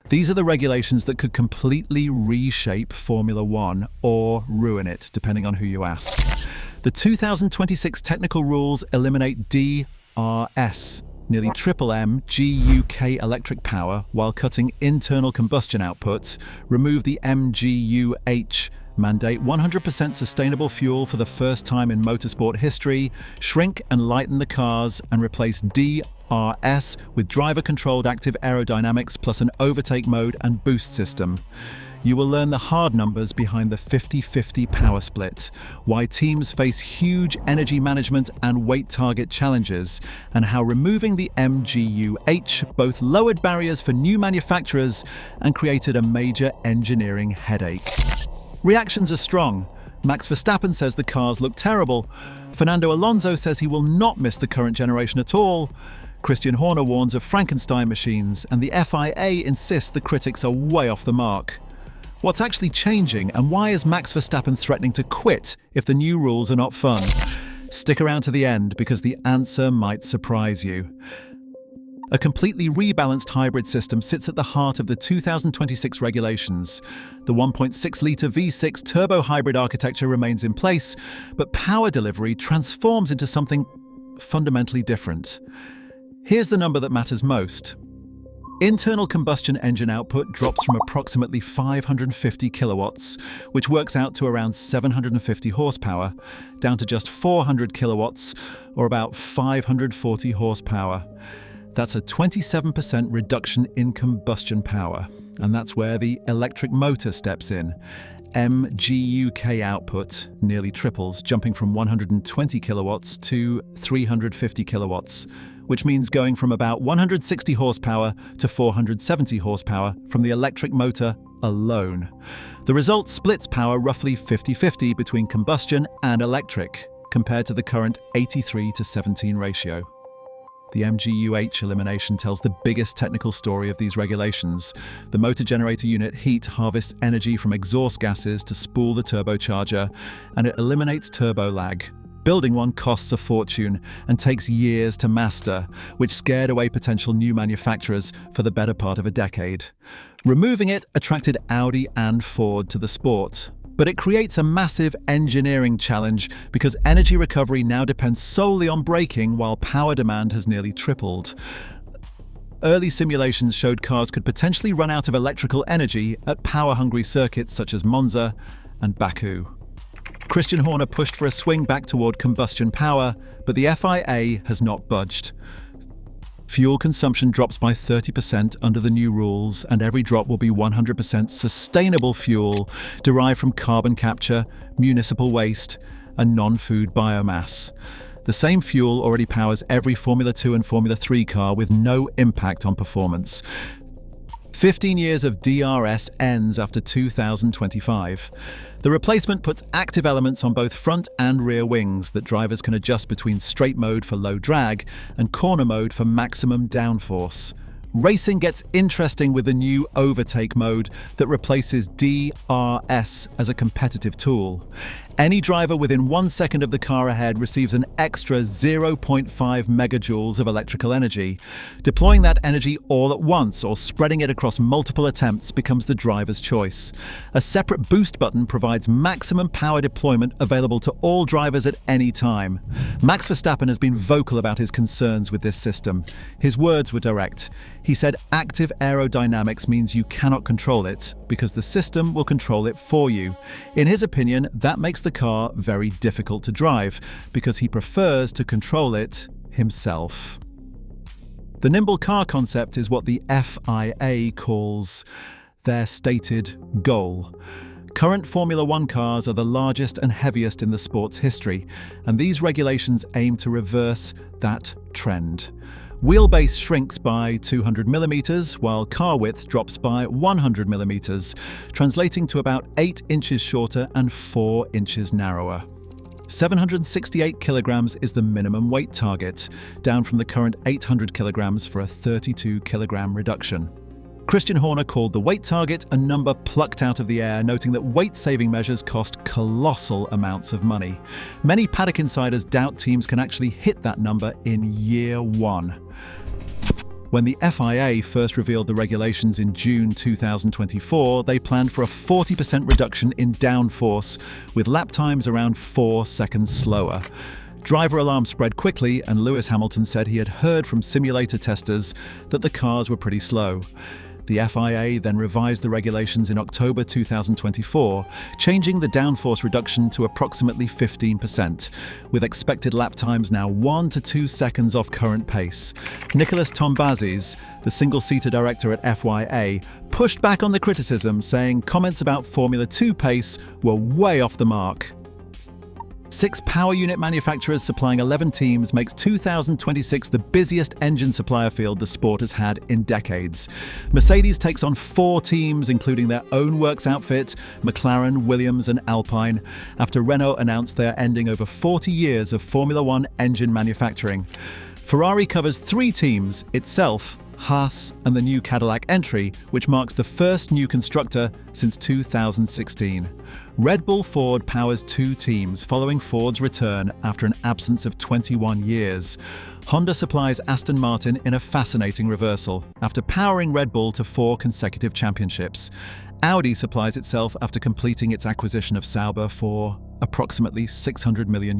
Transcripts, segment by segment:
These are the regulations that could completely reshape Formula One or ruin it, depending on who you ask. The 2026 technical rules eliminate DRS, nearly triple M GUK electric power, while cutting internal combustion output, remove the MGUH, mandate 100% sustainable fuel for the first time in motorsport history, shrink and lighten the cars, and replace DRS with driver-controlled active aerodynamics plus an overtake mode and boost system. You will learn the hard numbers behind the 50-50 power split, why teams face huge energy management and weight target challenges, and how removing the MGUH both lowered barriers for new manufacturers and created a major engineering headache. Reactions are strong. Max Verstappen says the cars look terrible. Fernando Alonso says he will not miss the current generation at all. Christian Horner warns of Frankenstein machines, and the FIA insists the critics are way off the mark. What's actually changing, and why is Max Verstappen threatening to quit if the new rules are not fun? Stick around to the end, because the answer might surprise you. A completely rebalanced hybrid system sits at the heart of the 2026 regulations. The 1.6-litre V6 turbo hybrid architecture remains in place, but power delivery transforms into something fundamentally different. Here's the number that matters most. Internal combustion engine output drops from approximately 550 kilowatts, which works out to around 750 horsepower, down to just 400 kilowatts, or about 540 horsepower. That's a 27% reduction in combustion power, and that's where the electric motor steps in. MGUK output nearly triples, jumping from 120 kilowatts to 350 kilowatts, which means going from about 160 horsepower to 470 horsepower from the electric motor alone. The result splits power roughly 50-50 between combustion and electric, compared to the current 83-17 ratio. The MGUH elimination tells the biggest technical story of these regulations. The motor generator unit heat harvests energy from exhaust gases to spool the turbocharger, and it eliminates turbo lag. Building one costs a fortune and takes years to master, which scared away potential new manufacturers for the better part of a decade. Removing it attracted Audi and Ford to the sport. But it creates a massive engineering challenge because energy recovery now depends solely on braking while power demand has nearly tripled. Early simulations showed cars could potentially run out of electrical energy at power-hungry circuits such as Monza and Baku. Christian Horner pushed for a swing back toward combustion power, but the FIA has not budged. Fuel consumption drops by 30% under the new rules, and every drop will be 100% sustainable fuel derived from carbon capture, municipal waste, and non-food biomass. The same fuel already powers every Formula 2 and Formula 3 car with no impact on performance. 15 years of DRS ends after 2025. The replacement puts active elements on both front and rear wings that drivers can adjust between straight mode for low drag and corner mode for maximum downforce. Racing gets interesting with the new overtake mode that replaces DRS as a competitive tool. Any driver within 1 second of the car ahead receives an extra 0.5 megajoules of electrical energy. Deploying that energy all at once or spreading it across multiple attempts becomes the driver's choice. A separate boost button provides maximum power deployment available to all drivers at any time. Max Verstappen has been vocal about his concerns with this system. His words were direct. He said active aerodynamics means you cannot control it because the system will control it for you. In his opinion, that makes the car very difficult to drive because he prefers to control it himself. The nimble car concept is what the FIA calls their stated goal. Current Formula One cars are the largest and heaviest in the sport's history, and these regulations aim to reverse that trend. Wheelbase shrinks by 200 millimeters, while car width drops by 100 millimeters, translating to about 8 inches shorter and 4 inches narrower. 768 kilograms is the minimum weight target, down from the current 800 kilograms for a 32 kilogram reduction. Christian Horner called the weight target a number plucked out of the air, noting that weight-saving measures cost colossal amounts of money. Many paddock insiders doubt teams can actually hit that number in year one. When the FIA first revealed the regulations in June 2024, they planned for a 40% reduction in downforce, with lap times around 4 seconds slower. Driver alarms spread quickly, and Lewis Hamilton said he had heard from simulator testers that the cars were pretty slow. The FIA then revised the regulations in October 2024, changing the downforce reduction to approximately 15%, with expected lap times now 1 to 2 seconds off current pace. Nicholas Tombazis, the single-seater director at FIA, pushed back on the criticism, saying comments about Formula 2 pace were way off the mark. 6 power unit manufacturers supplying 11 teams makes 2026 the busiest engine supplier field the sport has had in decades. Mercedes takes on 4 teams, including their own works outfit, McLaren, Williams and Alpine, after Renault announced they are ending over 40 years of Formula 1 engine manufacturing. Ferrari covers 3 teams, itself, Haas and the new Cadillac entry, which marks the first new constructor since 2016. Red Bull Ford powers 2 teams following Ford's return after an absence of 21 years. Honda supplies Aston Martin in a fascinating reversal, after powering Red Bull to 4 consecutive championships. Audi supplies itself after completing its acquisition of Sauber for approximately €600 million.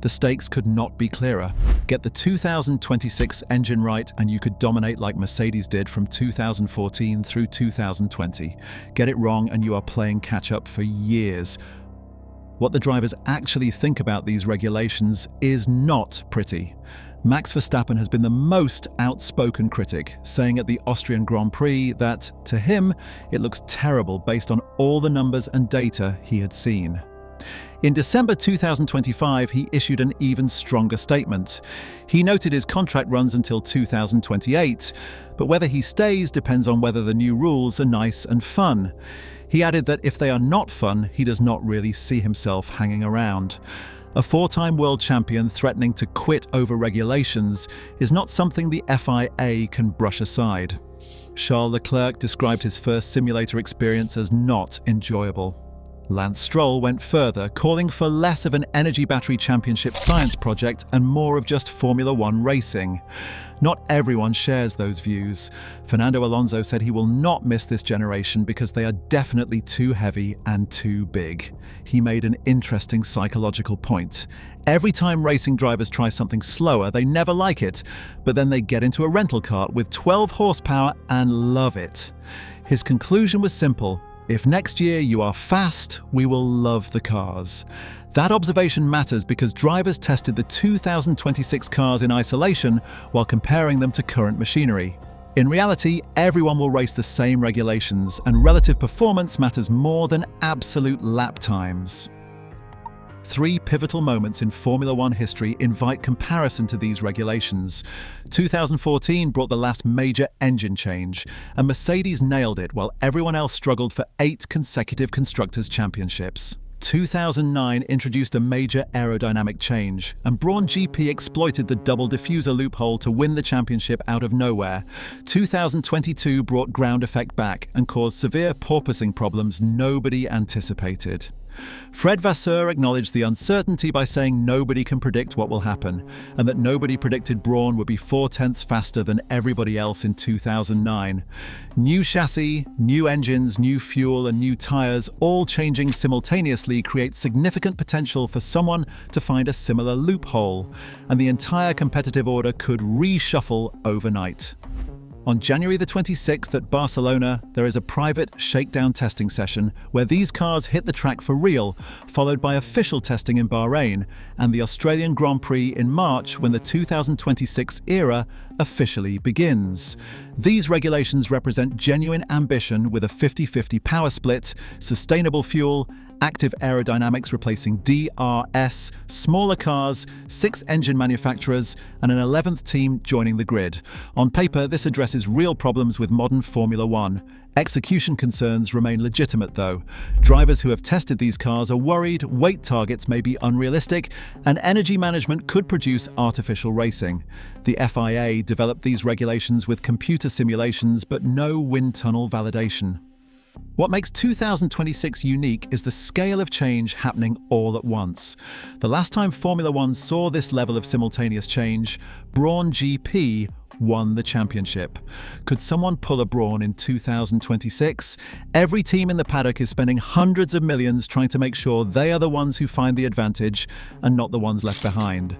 The stakes could not be clearer. Get the 2026 engine right and you could dominate like Mercedes did from 2014 through 2020. Get it wrong and you are playing catch-up for years. What the drivers actually think about these regulations is not pretty. Max Verstappen has been the most outspoken critic, saying at the Austrian Grand Prix that, to him, it looks terrible based on all the numbers and data he had seen. In December 2025, he issued an even stronger statement. He noted his contract runs until 2028, but whether he stays depends on whether the new rules are nice and fun. He added that if they are not fun, he does not really see himself hanging around. A 4-time world champion threatening to quit over regulations is not something the FIA can brush aside. Charles Leclerc described his first simulator experience as not enjoyable. Lance Stroll went further, calling for less of an energy battery championship science project and more of just Formula 1 racing. Not everyone shares those views. Fernando Alonso said he will not miss this generation because they are definitely too heavy and too big. He made an interesting psychological point. Every time racing drivers try something slower, they never like it, but then they get into a rental cart with 12 horsepower and love it. His conclusion was simple. If next year you are fast, we will love the cars. That observation matters because drivers tested the 2026 cars in isolation while comparing them to current machinery. In reality, everyone will race the same regulations, and relative performance matters more than absolute lap times. 3 pivotal moments in Formula 1 history invite comparison to these regulations. 2014 brought the last major engine change, and Mercedes nailed it while everyone else struggled for 8 consecutive Constructors' Championships. 2009 introduced a major aerodynamic change, and Brawn GP exploited the double diffuser loophole to win the championship out of nowhere. 2022 brought ground effect back and caused severe porpoising problems nobody anticipated. Fred Vasseur acknowledged the uncertainty by saying nobody can predict what will happen, and that nobody predicted Brawn would be 4/10 faster than everybody else in 2009. New chassis, new engines, new fuel and new tyres, all changing simultaneously, create significant potential for someone to find a similar loophole, and the entire competitive order could reshuffle overnight. On January the 26th at Barcelona, there is a private shakedown testing session where these cars hit the track for real, followed by official testing in Bahrain and the Australian Grand Prix in March when the 2026 era officially begins. These regulations represent genuine ambition with a 50-50 power split, sustainable fuel, active aerodynamics replacing DRS, smaller cars, 6 engine manufacturers, and an 11th team joining the grid. On paper, this addresses real problems with modern Formula 1. Execution concerns remain legitimate though. Drivers who have tested these cars are worried weight targets may be unrealistic and energy management could produce artificial racing. The FIA developed these regulations with computer simulations but no wind tunnel validation. What makes 2026 unique is the scale of change happening all at once. The last time Formula One saw this level of simultaneous change, Brawn GP won the championship. Could someone pull a Brawn in 2026? Every team in the paddock is spending hundreds of millions trying to make sure they are the ones who find the advantage and not the ones left behind.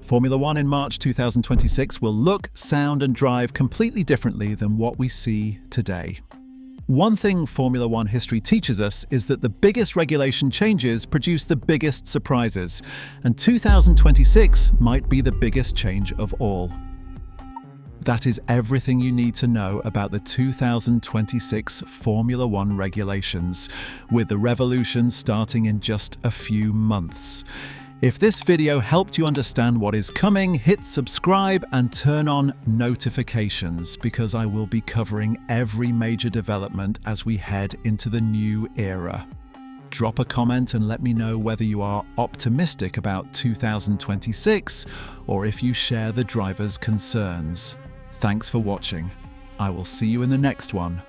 Formula One in March 2026 will look, sound and drive completely differently than what we see today. One thing Formula One history teaches us is that the biggest regulation changes produce the biggest surprises, and 2026 might be the biggest change of all. That is everything you need to know about the 2026 Formula One regulations, with the revolution starting in just a few months. If this video helped you understand what is coming, hit subscribe and turn on notifications, because I will be covering every major development as we head into the new era. Drop a comment and let me know whether you are optimistic about 2026 or if you share the drivers' concerns. Thanks for watching. I will see you in the next one.